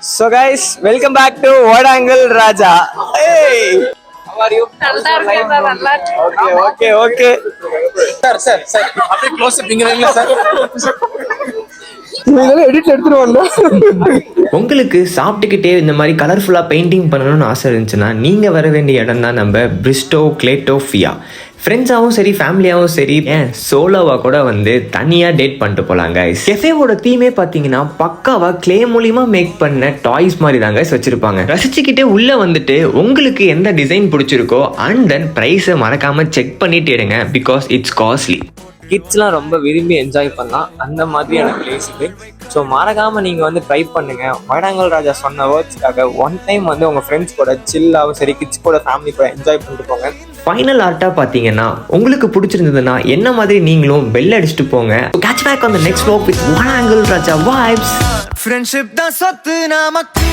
So guys, welcome back to Vadangal Raja. Hey, how are you? Okay. Sir. அப்படியே close up இங்க வைங்க sir. உங்களுக்கு சாப்பிட்டுக்கிட்டே இந்த மாதிரி கலர்ஃபுல்லாக பெயிண்டிங் பண்ணணும்னு ஆசை இருந்துச்சுன்னா நீங்கள் வர வேண்டிய இடம் தான் நம்ம பிரிஸ்டோ கிளேட்டோஃபியா. ஃப்ரெண்ட்ஸாகவும் சரி ஃபேமிலியாகவும் சரி ஏன் சோலோவாக கூட வந்து தனியாக டேட் பண்ணிட்டு போகலாங்க. கெஃபேவோட தீமே பார்த்தீங்கன்னா பக்காவாக கிளே மூலியமா மேக் பண்ண டாய்ஸ் மாதிரி தாங்க வச்சுருப்பாங்க. ரசிச்சுக்கிட்டே உள்ளே வந்துட்டு உங்களுக்கு எந்த டிசைன் பிடிச்சிருக்கோ அண்ட் தென் ப்ரைஸை மறக்காமல் செக் பண்ணிட்டு எடுங்க, பிகாஸ் இட்ஸ் காஸ்ட்லி. கிட்ஸ்லாம் ரொம்ப விரும்பி என்ஜாய் பண்ணலாம் அந்த மாதிரியான பிளேஸ் இது. ஸோ மறக்காமல் நீங்கள் வந்து ட்ரை பண்ணுங்கள். வாடாங்கல் ராஜா சொன்ன வேர்ட்ஸ்க்காக ஒன் டைம் வந்து உங்கள் ஃப்ரெண்ட்ஸ் கூட சில்லாகவும் சரி கிட்ஸ் கூட ஃபேமிலி கூட என்ஜாய் பண்ணிட்டு போங்க. ஃபைனல் ஆர்ட்டாக பார்த்தீங்கன்னா உங்களுக்கு பிடிச்சிருந்ததுன்னா என்ன மாதிரி நீங்களும் பெல் அடிச்சுட்டு போங்க. Catch back on the next vlog with வாடாங்கல் ராஜா வைப்ஸ். ஃப்ரெண்ட்ஷிப் தான் சொத்து நமக்கு.